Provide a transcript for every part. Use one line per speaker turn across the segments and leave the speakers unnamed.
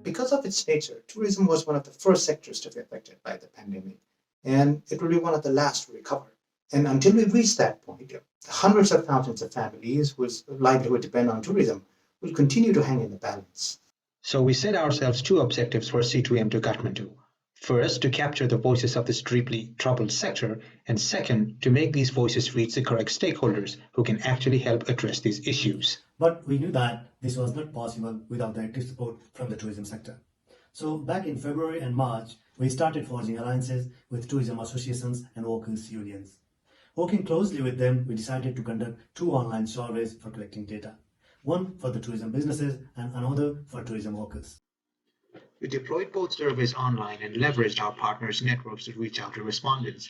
Because of its nature, tourism was one of the first sectors to be affected by the pandemic, and it will be one of the last to recover. And until we reach that point, hundreds of thousands of families whose livelihood depend on tourism will continue to hang in the balance.
So we set ourselves two objectives for C2M2 Kathmandu. First, to capture the voices of this deeply troubled sector, and second, to make these voices reach the correct stakeholders who can actually help address these issues.
But we knew that this was not possible without the active support from the tourism sector. So back in February and March, we started forging alliances with tourism associations and workers' unions. Working closely with them, we decided to conduct 2 online surveys for collecting data. One for the tourism businesses and another for tourism workers.
We deployed both surveys online and leveraged our partners' networks to reach out to respondents.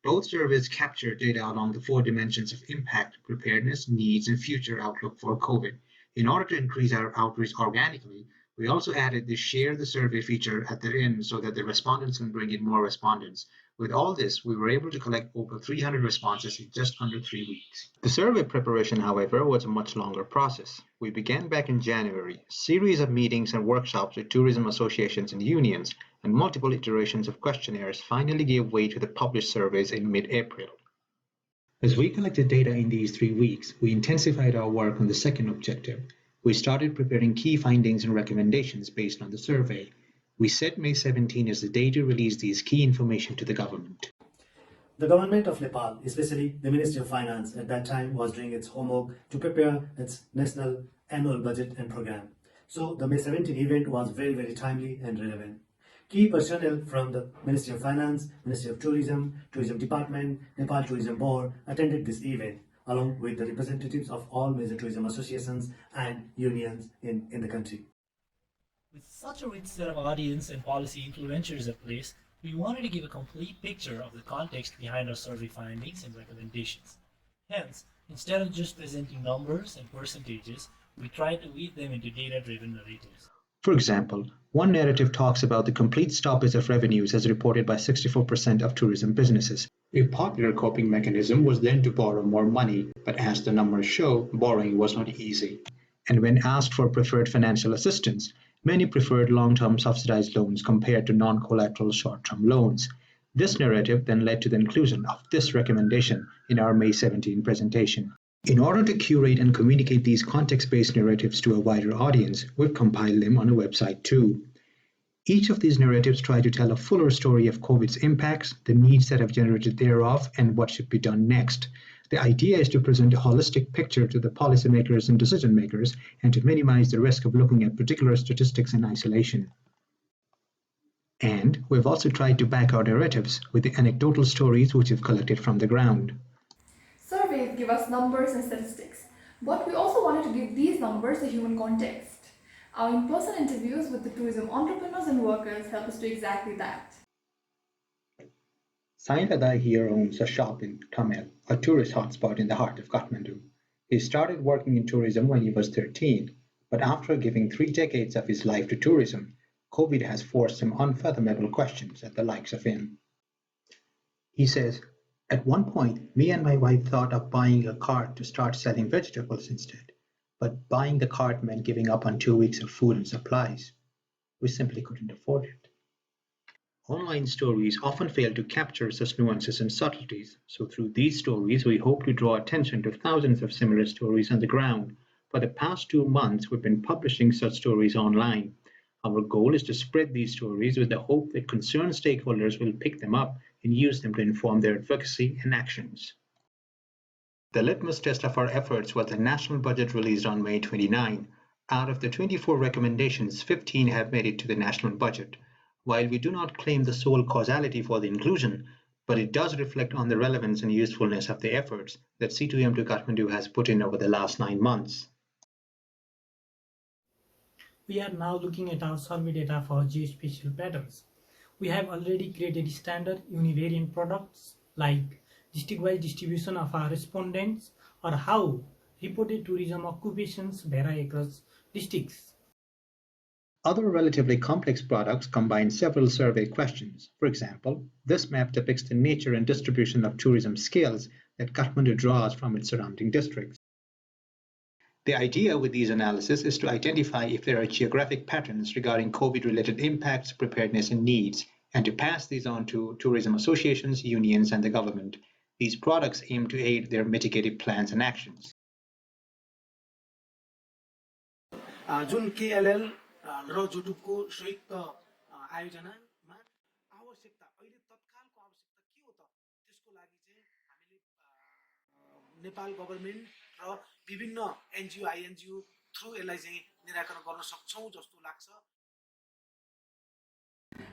Both surveys captured data along the 4 dimensions of impact, preparedness, needs, and future outlook for COVID. In order to increase our outreach organically, we also added the share the survey feature at the end so that the respondents can bring in more respondents. With all this, we were able to collect over 300 responses in just under 3 weeks. The survey preparation, however, was a much longer process. We began back in January, a series of meetings and workshops with tourism associations and unions, and multiple iterations of questionnaires finally gave way to the published surveys in mid-April. As we collected data in these 3 weeks, we intensified our work on the second objective. We started preparing key findings and recommendations based on the survey. We set May 17 as the day to release these key information to the government.
The government of Nepal, especially the Ministry of Finance at that time, was doing its homework to prepare its national annual budget and program. So the May 17 event was very timely and relevant. Key personnel from the Ministry of Finance, Ministry of Tourism, Tourism Department, Nepal Tourism Board attended this event, along with the representatives of all major tourism associations and unions in the country.
With such a rich set of audience and policy influencers at place, we wanted to give a complete picture of the context behind our survey findings and recommendations. Hence, instead of just presenting numbers and percentages, we tried to weave them into data-driven narratives.
For example, one narrative talks about the complete stoppage of revenues as reported by 64% of tourism businesses. A popular coping mechanism was then to borrow more money, but as the numbers show, borrowing was not easy. And when asked for preferred financial assistance, many preferred long-term subsidized loans compared to non-collateral short-term loans. This narrative then led to the inclusion of this recommendation in our May 17 presentation. In order to curate and communicate these context-based narratives to a wider audience, we've compiled them on a website too. Each of these narratives try to tell a fuller story of COVID's impacts, the needs that have generated thereof, and what should be done next. The idea is to present a holistic picture to the policymakers and decision makers and to minimize the risk of looking at particular statistics in isolation. And we've also tried to back our narratives with the anecdotal stories which we've collected from the ground.
Surveys give us numbers and statistics, but we also wanted to give these numbers a human context. Our in-person interviews with the tourism entrepreneurs and workers help us do exactly that.
Sainladai here owns a shop in Tamil, a tourist hotspot in the heart of Kathmandu. He started working in tourism when he was 13, but after giving 3 decades of his life to tourism, COVID has forced him unfathomable questions at the likes of him. He says, "At one point, me and my wife thought of buying a cart to start selling vegetables instead, but buying the cart meant giving up on 2 weeks of food and supplies. We simply couldn't afford it." Online stories often fail to capture such nuances and subtleties, so through these stories we hope to draw attention to thousands of similar stories on the ground. For the past 2 months we've been publishing such stories online. Our goal is to spread these stories with the hope that concerned stakeholders will pick them up and use them to inform their advocacy and actions. The litmus test of our efforts was the national budget released on May 29. Out of the 24 recommendations, 15 have made it to the national budget. While we do not claim the sole causality for the inclusion, but it does reflect on the relevance and usefulness of the efforts that C2M2 Kathmandu has put in over the last 9 months.
We are now looking at our survey data for geospatial patterns. We have already created standard univariate products like district-wise distribution of our respondents or how reported tourism occupations vary across districts.
Other relatively complex products combine several survey questions. For example, this map depicts the nature and distribution of tourism scales that Kathmandu draws from its surrounding districts. The idea with these analyses is to identify if there are geographic patterns regarding COVID-related impacts, preparedness, and needs, and to pass these on to tourism associations, unions, and the government. These products aim to aid their mitigative plans and actions.
जुन केएलएल र जुटुकको संयुक्त आयोजनामा आवश्यकता अहिले तत्कालको आवश्यकता के हो त त्यसको लागि चाहिँ हामीले नेपाल गभर्नमेन्ट र विभिन्न एनजिओ आइएनजिओ थ्रु यसलाई चाहिँ निराकरण गर्न सक्छौं जस्तो लाग्छ.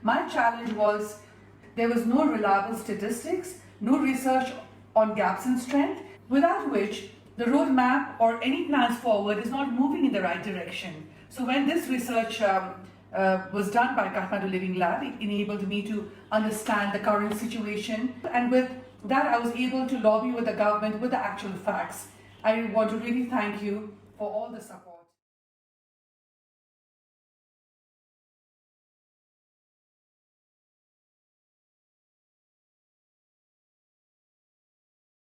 My challenge was there was no reliable statistics, no research on gaps in strength, without which the roadmap or any plans forward is not moving in the right direction. So when this research was done by Kathmandu Living Lab, it enabled me to understand the current situation, and with that I was able to lobby with the government with the actual facts. I want to really thank you for all the support.